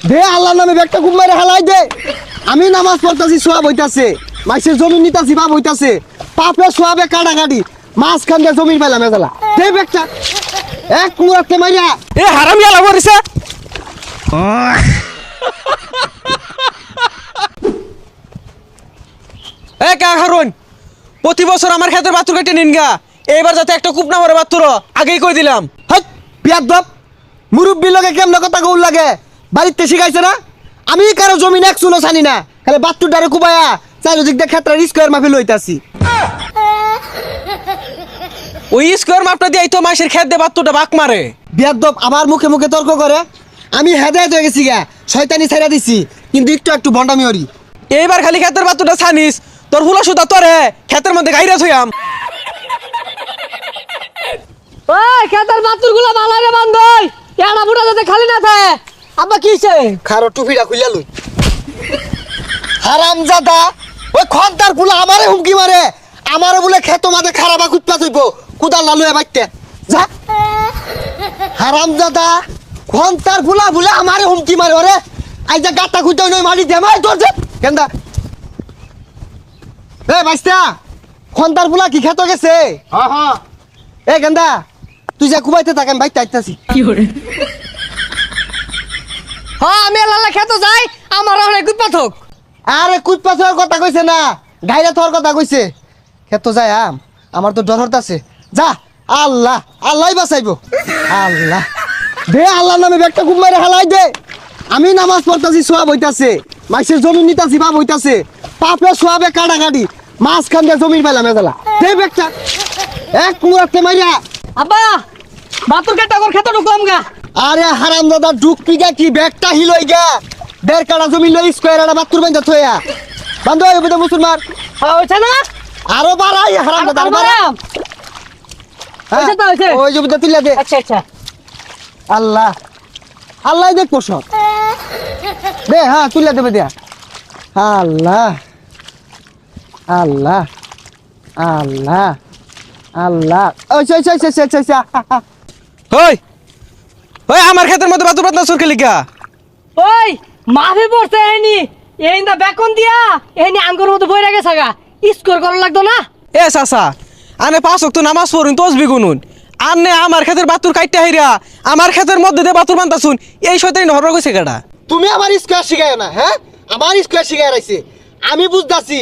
দে আল্লাহর নামে ব্যাগটা খুব মারে হালাই দে। আমি নামাজ পড়তাছি, সোয়াব হইতাছে, মাইসের জমি নিতাছি, বাপ হইতাছে, পাপে সোয়াবে কাটাকাটি, মাঝখান দিয়ে জমির পাইলাম এজালা। দে ব্যাগটা এক কুড়াতে মাইরা। এ হারামি আলা করিছে। এ কা হারুন, প্রতি বছর আমার ক্ষেতের বাতুর কেটে নিন গা, এইবার যাতে একটা কূপ না মরে বাতুর আগেই কই দিলাম। হাই পিয়াদব, মুরব্বি লগে কেমনে কথা কউল লাগে, বাড়িতে শিখাইছে না? আমি কারো জমিন এক চুলো জানি না, খালি বাত্তুর ডারে কুবায়া চারিদিক দিয়ে ক্ষেত্রে স্কোয়ার মাফি লইতাছি। ওই স্কোয়ার মাপটা দিয়ে তো মাসের ক্ষেত দিয়ে বাতুটা বাক মারে। বিয়াদব আমার মুখে মুখে তর্ক করে। আমি হেদায়েত হয়ে গেছি গা, শয়তানি ছাইরা দিছি, কিন্তু একটু একটু ভন্ডামি হরি। এইবার খালি ক্ষেতের বাতুটা ছানিস, তোর হুলা সুতা তোরে ক্ষেতের মধ্যে গাইরা থইয়াম। ওই খেতের বাতুর গুলা ভালো বান্ধই, এটা বুড়া যাতে খালি না থাকে। আব্বা কিছে খারো টুপিটা খুইলা লই। হারামজাদা, ওই খন্তার ফুলা আমারে হুমকি মারে, আমারে বলে খেত মাঝে খারাপ কুতপা থইব, কুদাল লালুয়ে বাইতে যা। হারামজাদা, খন্তার ফুলা বলে আমারে হুমকি মারে। ওরে আই যা গাতা খুঁজতে নই মারি দে মাই তোর যে কেন্দা। এ বাইস্তা, খন্তার ফুলা কি খেত গেছে? হ্যাঁ হ্যাঁ। এ গেন্দা তুই যা কুবাইতে থাকেন বাইতে আইতাছি। হ্যাঁ আমি লালা খেতে যাই, আমার অনেক পাথক। আরে কুদ পাথর কথা কইছে না, গাইরা তোর কথা কইছে। খেত যায় আমার তো ডর হতাছে। যা, আল্লাহ আল্লাহই বাঁচাইবো। আল্লাহ দে আল্লাহর নামে ব্যাগটা খুব মারে হালাই দে। আমি নামাজ পড়তাছি, সোয়াব হইতাছে, মাইসের জমি নিতাছি, বাপ হইতাছে, পাপে সোয়াবে কাটাকাটি, মাঝখান দিয়ে জমির পাইলাম এজালা। দে ব্যাগটা এক কুড়াতে মাইরা। আব্বা বাতুর কেটা কর খেতে ঢুকলাম গা। আরে হারামজাদা ঢুকবি গা কি, ব্যাগটা হিলই গা। 1.5 কাঠা জমি লই স্কয়ার একটা বাতুর বাইন্দা থইয়া বান্ধ হইব তো মুসলমান। হ্যাঁ হইছে না? আরো বাড়াই হারামজাদা আরো বাড়া। হইছে তো হইছে। ওই যে বুঝা তুইলা দে। আচ্ছা আচ্ছা। আল্লাহ আল্লাহ দেখবো সব। দে হ্যাঁ তুইলা দেবে দেয়া। আল্লাহ আল্লাহ আল্লাহ আল্লাহ। ওই ওই ওই ওই ওই হই ওই আমার ক্ষেতের মধ্যে বাতুর পাতলা সরকে লিগা। ওই মাফে পড়ছে এনি, এই না বেকন দিয়া এনি আঙ্গুর মতো বইরা গেছে গা। স্কোর করা লাগতো না? এ চাচা, আনে 5 ওয়াক্ত নামাজ পড়ুন, তসবি গুনুন, আনে আমার ক্ষেতের বাতুর কাইটটা হাইরা আমার ক্ষেতের মধ্যে দিয়ে বাতুর বান্তাছুন, এই শয়তানি হরর কইছে কেডা? তুমি আমার স্কয়ার শিখায় না? হ্যাঁ আমার স্কয়ার শিখায় রাখছে। আমি বুঝতাছি